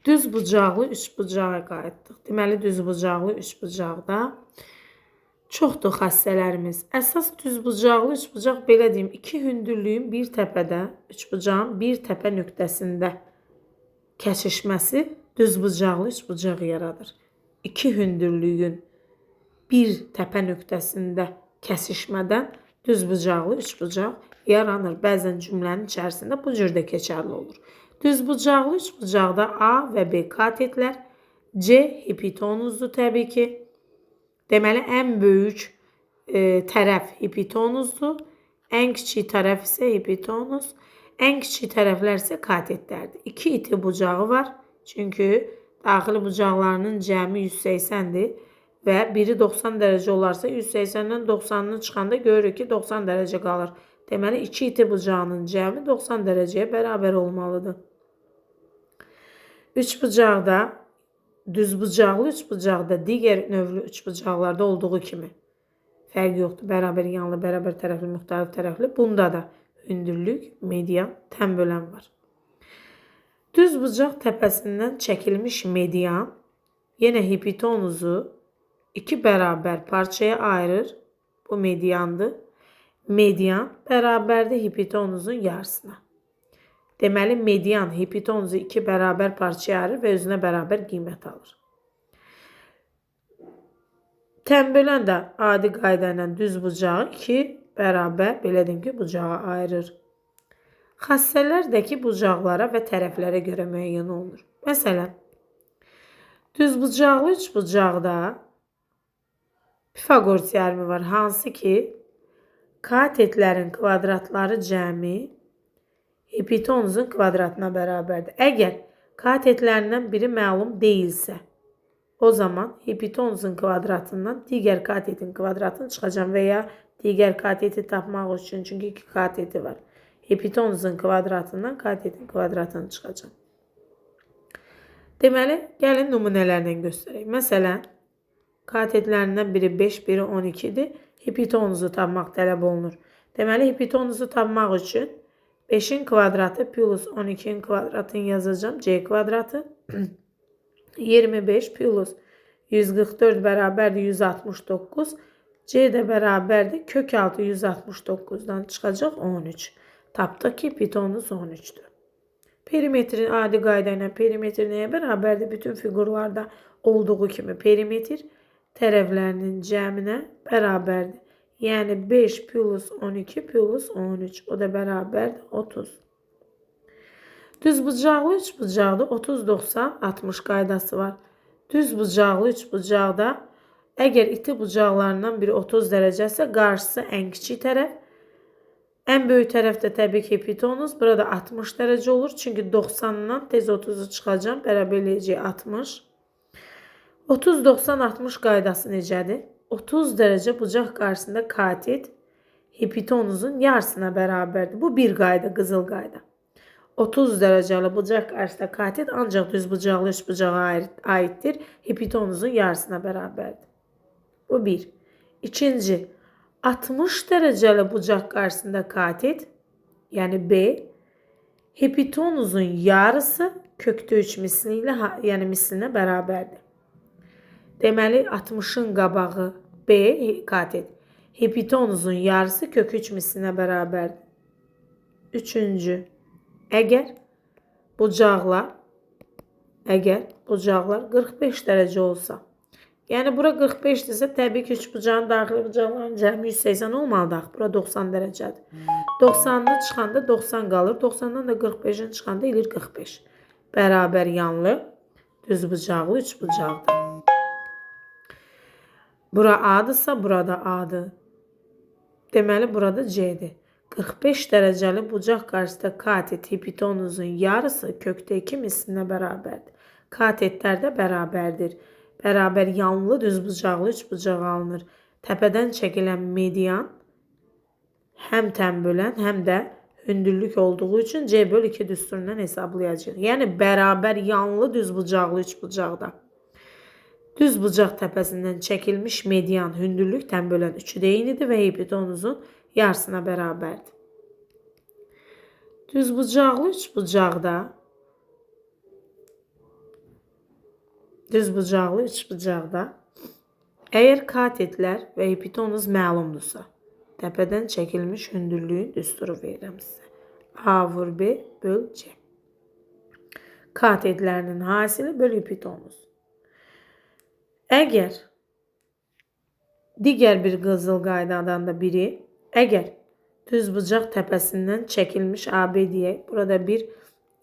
Düz bucaqlı üçbucağa qayıtdıq. Deməli, düz bucaqlı üçbucaqda çoxdur xassələrimiz. Əsas düz bucaqlı üçbucaq belə deyim, iki hündürlüyün bir təpədə, üçbucağın bir təpə nöqtəsində kəsişməsi düz bucaqlı üçbucaq yaradır. İki hündürlüyün bir təpə nöqtəsində kəsişmədən düz bucaqlı üçbucaq yaranır. Bəzən cümlənin içərisində bu cür də keçərli olur. Düz bucaqlı üçbucaqda A və B katetlər, C hipotenuzdur təbii ki. Deməli, ən böyük tərəf hipotenuzdur, ən kiçik tərəf isə hipotenuz, ən kiçik tərəflər isə katetlərdir. İki iti bucağı var, çünki daxili bucaqlarının cəmi 180-dir və biri 90 dərəcə olarsa 180-dən 90-ını çıxanda görürük ki, 90 dərəcə qalır. Deməli, iki iti bucağının cəmi 90 dərəcəyə bərabər olmalıdır. Üçbucaqda, düz bucaqlı üçbucaqda digər növlü üçbucaqlarda olduğu kimi fərq yoxdur. Bərabər yanlı, bərabər tərəfli, müxtəlif tərəfli. Bunda da hündürlük, median, tən bölən var. Düz bucaq təpəsindən çəkilmiş median yenə hipotenuzu iki bərabər parçaya ayırır. Bu mediandır. Median bərabərdir hipotenuzun yarısına. Deməli, median hipotenuzu iki bərabər parçaya ayırır və özünə bərabər qiymət alır. Tən bölən də adi qayda ilə düz bucağı iki bərabər, belə deyim ki, bucağa ayırır. Xassələrdəki bucaqlara və tərəflərə görə müəyyən olunur. Məsələn, düz bucaqlı üçbucaqda Pifaqor teoremi var, hansı ki, katetlərin kvadratları cəmi hipotenuzun kvadratına bərabərdir. Əgər katetlərindən biri məlum deyilsə, o zaman hipotenuzun kvadratından digər katetin kvadratını çıxacam və ya digər kateti tapmaq üçün, çünki iki kateti var. Hipotenuzun kvadratından katetin kvadratını çıxacam. Deməli, gəlin nümunələrlə göstərək. Məsələn, katetlərindən biri 5, biri 12-dir. Hipotenuzu tapmaq tələb olunur. Deməli, hipotenuzu tapmaq üçün 5'in kvadratı plus 12'in kvadratını yazacağım. C kvadratı 25 plus 144 bərabərdir 169. C də bərabərdir kök altı 169'dan çıxacaq 13. Tapdıq ki, hipotenuz 13'dür. Perimetrin adi qayda ilə perimetr nəyə bərabərdir? Bütün figurlarda olduğu kimi perimetr tərəflərinin cəminə bərabərdir. Yəni 5 plus 12 plus 13. O da bərabərdir 30. Düz bucaqlı üçbucaqda 30-90-60 qaydası var. Düz bucaqlı üçbucaqda əgər iti bucaqlarından biri 30 dərəcəsə qarşısı ən kiçik tərəf. Ən böyük tərəf də təbii ki, hipotenuz. Burada 60 dərəcə olur. Çünki 90-dan tez 30'u çıxacam. Bərabər eləyəcək 60. 30-90-60 qaydası necədir? 30 dərəcə bucaq qarşısında katet hipotenuzun yarısına bərabərdir. Bu bir qayda, qızıl qayda. 30 dərəcəli bucaq qarşısında katet ancaq düz bucaqlı üçbucağa aiddir. Hipotenuzun yarısına bərabərdir. Bu bir. İkinci, 60 dərəcəli bucaq qarşısında katet, yəni B, hipotenuzun yarısı kökdə 3 misli ilə, yəni mislinə bərabərdir. Deməli, 60'ın qabağı B katet. Hipotenuzun yarısı kök 3 mislinə bərabərdir. Üçüncü, əgər bucaqlar 45 dərəcə olsa, yəni bura 45-dirsə, təbii ki, üçbucağın daxili bucaqların cəmi 180 olmalıdır. Bura 90 dərəcədir. 90'ını çıxanda 90 qalır. 90'dan da 45'in çıxanda eləyir 45. Bərabər yanlı düz bucaqlı üçbucaqdır. Bura A'dırsa, burada A'dır. Deməli, burada C'dir. 45 dərəcəli bucaq qarşısında katet hipotenuzun yarısı kökdə 2 mislinə bərabərdir. Katetlər də bərabərdir. Bərabər yanlı düz bucaqlı üçbucaq alınır. Təpədən çəkilən median həm tən bölən, həm də hündürlük olduğu üçün C bölü 2 düsturundan hesablayacağıq. Yəni, bərabər yanlı düz bucaqlı üçbucaqda. Düz bucaq təpəsindən çəkilmiş median hündürlük tən bölən 3'ü də eynidir və hipotenuzun yarısına bərabərdir. Düz bucaqlı üçbucaqda düzbucaqlı üçbucaqda əgər katetlər və hipotenuz məlumdursa, təpədən çəkilmiş hündürlüyün düsturu verirəm sizə. A vur B böl C. Katetlərinin hasili böl hipotenuz. Əgər digər bir qızıl qaydadan da biri, əgər düzbucaq təpəsindən çəkilmiş AB deyək, burada bir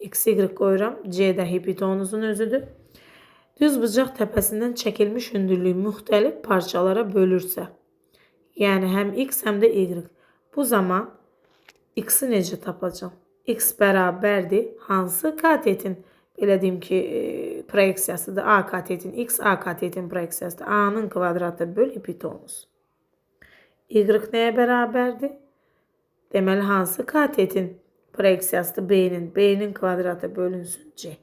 XY qoyuram, C də hipotenuzun özüdür. Düzbucaq təpəsindən çəkilmiş hündürlüyü müxtəlif parçalara bölürsə, yəni həm X həm də Y. Bu zaman X-i necə tapacağım? X bərabərdir hansı katetin, belə deyim ki, proyeksiyasıdır? A katetin, X A katetin proyeksiyasıdır. A-nın kvadratı böl hipotenuz. Y nəyə bərabərdir? Deməli, hansı katetin proyeksiyasıdır? B-nin. B-nin kvadratı bölünsün C.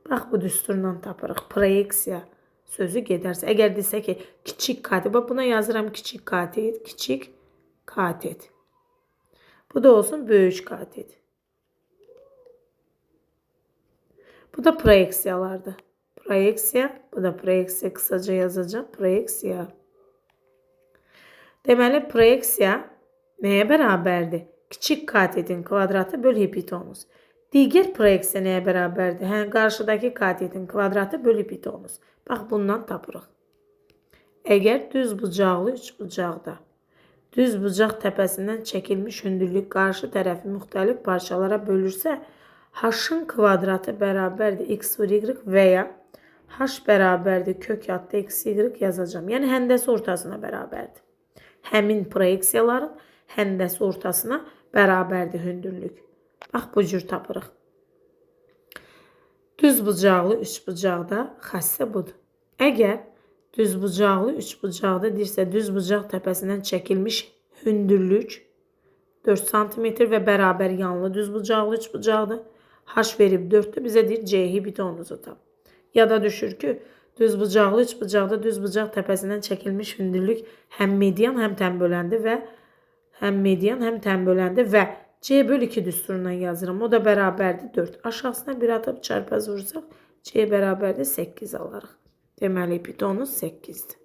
Bax, bu düsturla tapırıq. Proyeksiya sözü gedərsə. Əgər desə ki, kiçik katet, bax buna yazıram kiçik katet, kiçik katet. Bu da olsun böyük katet. Bu da proyeksiyalardır. Proyeksiya, bu da proyeksiya, kısaca yazacağım. Proyeksiya. Deməli, proyeksiya nəyə bərabərdir? Kiçik katetin kvadratı böl hipotenuz. Digər proyeksiya nəyə bərabərdir? Hə, qarşıdakı katetin kvadratı böl hipotenuz. Bax, bundan tapırıq. Əgər düzbucaqlı üçbucaqda düzbucaq təpəsindən çəkilmiş hündürlük qarşı tərəfi müxtəlif parçalara bölürsə, H-ın kvadratı bərabərdir X vur Y və ya H bərabərdir kök adda X, Y yazacağım. Yəni, həndəsi ortasına bərabərdir. Həmin proyeksiyaların həndəsi ortasına bərabərdir hündürlük. Bax, bu cür tapırıq. Düzbucaqlı üçbucaqda xəssə budur. Əgər düzbucaqlı üçbucaqda deyirsə, düzbucaq təpəsindən çəkilmiş hündürlük 4 cm və bərabər yanlı düzbucaqlı üçbucaqdır. H verib 4'tür, bizə deyir C hipotenuzu tap. Ya da düşür ki, düzbucaqlı üçbucaqda düzbucaq təpəsindən çəkilmiş hündürlük həm median, həm tənböləndi və C böl 2 düsturundan yazıram. O da bərabərdir 4. Aşağısına bir atıb çarpaz vursaq, C bərabərdir 8 alarıq. Deməli, hipotenuz 8'dir.